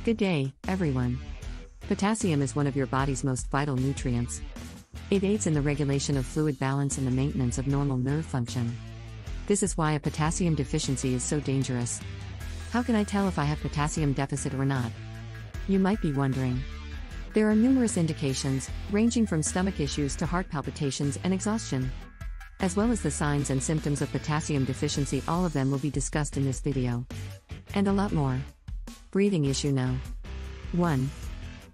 Good day, everyone. Potassium is one of your body's most vital nutrients. It aids in the regulation of fluid balance and the maintenance of normal nerve function. This is why a potassium deficiency is so dangerous. How can I tell if I have potassium deficit or not? You might be wondering. There are numerous indications, ranging from stomach issues to heart palpitations and exhaustion. As well as the signs and symptoms of potassium deficiency, all of them will be discussed in this video. And a lot more. Breathing issue no. 1.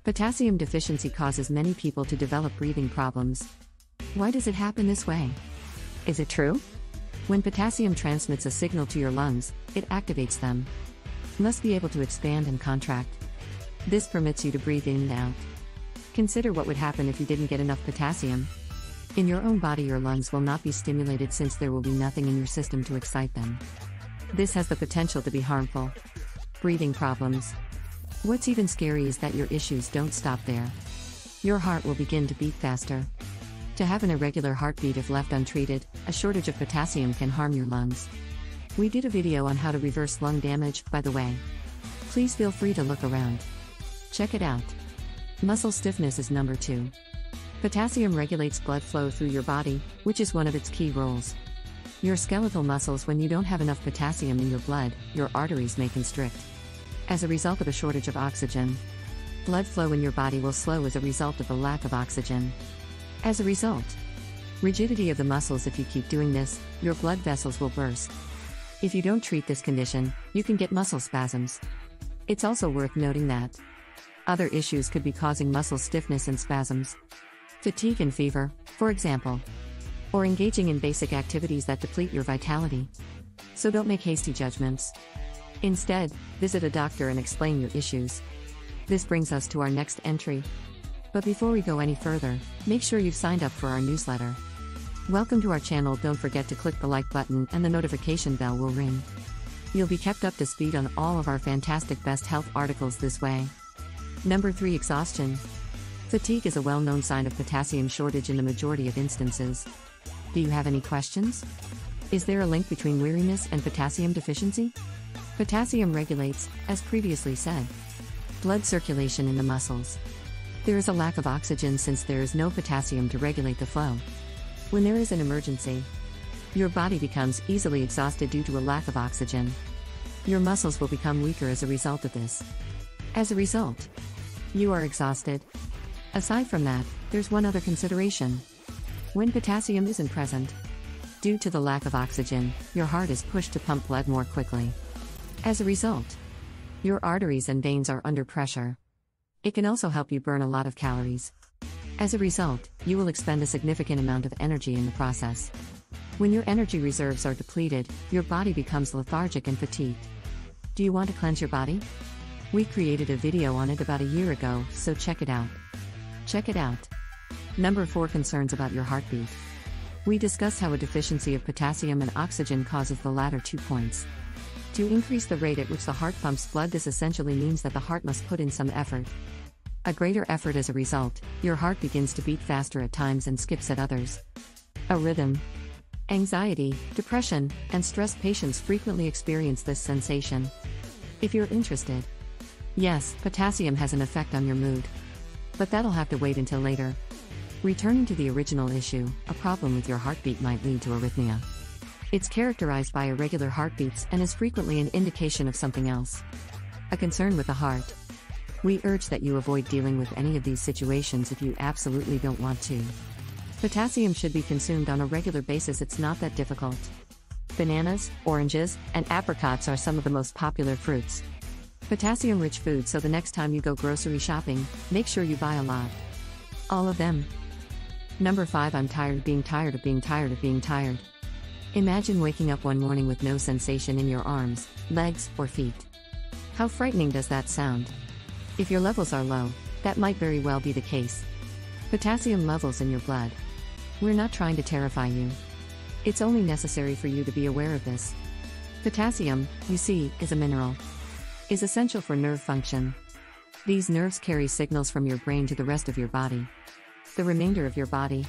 Potassium deficiency causes many people to develop breathing problems. Why does it happen this way? Is it true? When potassium transmits a signal to your lungs, it activates them. You must be able to expand and contract. This permits you to breathe in and out. Consider what would happen if you didn't get enough potassium. In your own body, your lungs will not be stimulated since there will be nothing in your system to excite them. This has the potential to be harmful. Breathing problems. What's even scary is that your issues don't stop there. Your heart will begin to beat faster. To have an irregular heartbeat if left untreated, a shortage of potassium can harm your lungs. We did a video on how to reverse lung damage, by the way. Please feel free to look around. Check it out. Muscle stiffness is number 2. Potassium regulates blood flow through your body, which is one of its key roles. Your skeletal muscles, when you don't have enough potassium in your blood, your arteries may constrict. As a result of a shortage of oxygen, blood flow in your body will slow as a result of the lack of oxygen. As a result, rigidity of the muscles. If you keep doing this, your blood vessels will burst. If you don't treat this condition, you can get muscle spasms. It's also worth noting that other issues could be causing muscle stiffness and spasms. Fatigue and fever, for example. Or engaging in basic activities that deplete your vitality. So don't make hasty judgments. Instead, visit a doctor and explain your issues. This brings us to our next entry. But before we go any further, make sure you've signed up for our newsletter. Welcome to our channel. Don't forget to click the like button and the notification bell will ring. You'll be kept up to speed on all of our fantastic best health articles this way. Number 3. Exhaustion. Fatigue is a well-known sign of potassium shortage in the majority of instances. Do you have any questions? Is there a link between weariness and potassium deficiency? Potassium regulates, as previously said, blood circulation in the muscles. There is a lack of oxygen since there is no potassium to regulate the flow. When there is an emergency, your body becomes easily exhausted due to a lack of oxygen. Your muscles will become weaker as a result of this. As a result, you are exhausted. Aside from that, there's one other consideration. When potassium isn't present, due to the lack of oxygen, your heart is pushed to pump blood more quickly. As a result, your arteries and veins are under pressure. It can also help you burn a lot of calories. As a result, you will expend a significant amount of energy in the process. When your energy reserves are depleted, your body becomes lethargic and fatigued. Do you want to cleanse your body? We created a video on it about a year ago, so check it out. Check it out. Number 4. Concerns about your heartbeat. We discussed how a deficiency of potassium and oxygen causes the latter 2 points. To increase the rate at which the heart pumps blood, this essentially means that the heart must put in some effort. A greater effort. As a result, your heart begins to beat faster at times and skips at others. A rhythm. Anxiety, depression, and stress patients frequently experience this sensation. If you're interested, yes, potassium has an effect on your mood. But that'll have to wait until later. Returning to the original issue, a problem with your heartbeat might lead to arrhythmia. It's characterized by irregular heartbeats and is frequently an indication of something else. A concern with the heart. We urge that you avoid dealing with any of these situations if you absolutely don't want to. Potassium should be consumed on a regular basis. It's not that difficult. Bananas, oranges, and apricots are some of the most popular fruits. Potassium-rich food, so the next time you go grocery shopping, make sure you buy a lot. All of them. Number 5. I'm tired of being tired of being tired of being tired. Imagine waking up one morning with no sensation in your arms, legs, or feet. How frightening does that sound? If your levels are low, that might very well be the case. Potassium levels in your blood. We're not trying to terrify you. It's only necessary for you to be aware of this. Potassium, you see, is a mineral. Is essential for nerve function. These nerves carry signals from your brain to the rest of your body. The remainder of your body.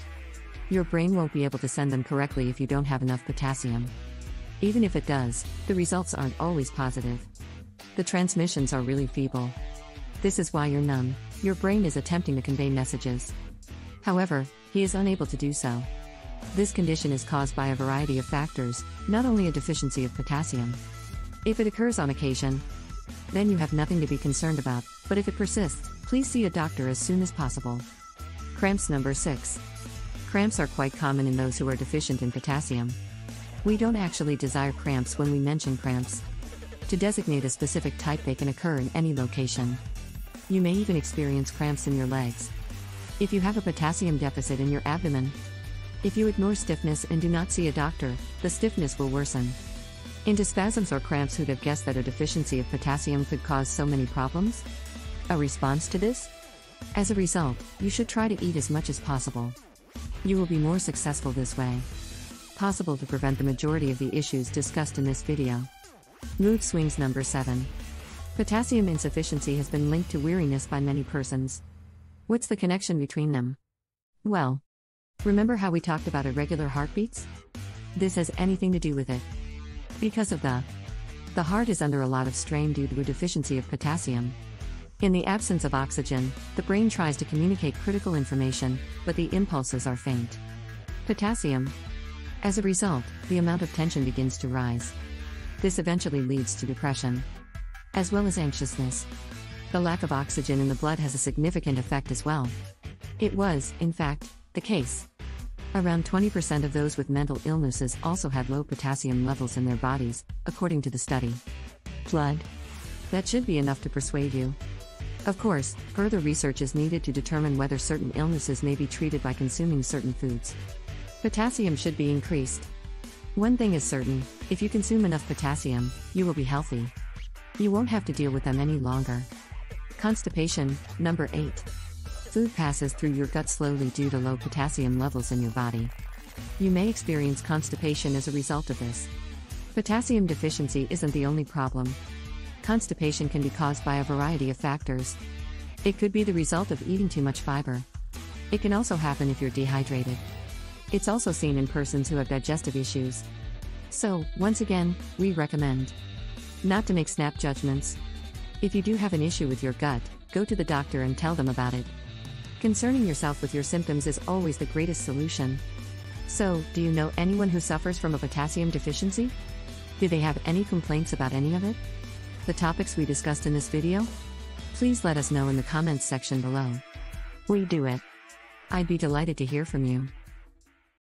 Your brain won't be able to send them correctly if you don't have enough potassium. Even if it does, the results aren't always positive. The transmissions are really feeble. This is why you're numb. Your brain is attempting to convey messages. However, he is unable to do so. This condition is caused by a variety of factors, not only a deficiency of potassium. If it occurs on occasion, then you have nothing to be concerned about, but if it persists, please see a doctor as soon as possible. Cramps number 6. Cramps are quite common in those who are deficient in potassium. We don't actually desire cramps when we mention cramps. To designate a specific type, they can occur in any location. You may even experience cramps in your legs. If you have a potassium deficit in your abdomen, if you ignore stiffness and do not see a doctor, the stiffness will worsen into spasms or cramps. Who'd have guessed that a deficiency of potassium could cause so many problems? A response to this? As a result, you should try to eat as much as possible. You will be more successful this way. Possible to prevent the majority of the issues discussed in this video. Mood swings number 7. Potassium insufficiency has been linked to weariness by many persons. What's the connection between them? Well, remember how we talked about irregular heartbeats? This has anything to do with it. Because of the heart is under a lot of strain due to a deficiency of potassium. In the absence of oxygen, the brain tries to communicate critical information, but the impulses are faint. Potassium. As a result, the amount of tension begins to rise. This eventually leads to depression, as well as anxiousness. The lack of oxygen in the blood has a significant effect as well. It was, in fact, the case. Around 20% of those with mental illnesses also had low potassium levels in their bodies, according to the study. Blood? That should be enough to persuade you. Of course, further research is needed to determine whether certain illnesses may be treated by consuming certain foods. Potassium should be increased. One thing is certain, if you consume enough potassium, you will be healthy. You won't have to deal with them any longer. Constipation, number 8. Food passes through your gut slowly due to low potassium levels in your body. You may experience constipation as a result of this. Potassium deficiency isn't the only problem. Constipation can be caused by a variety of factors. It could be the result of eating too much fiber. It can also happen if you're dehydrated. It's also seen in persons who have digestive issues. So, once again, we recommend not to make snap judgments. If you do have an issue with your gut, go to the doctor and tell them about it. Concerning yourself with your symptoms is always the greatest solution. So, do you know anyone who suffers from a potassium deficiency? Do they have any complaints about any of it? The topics we discussed in this video? Please let us know in the comments section below. We do it. I'd be delighted to hear from you.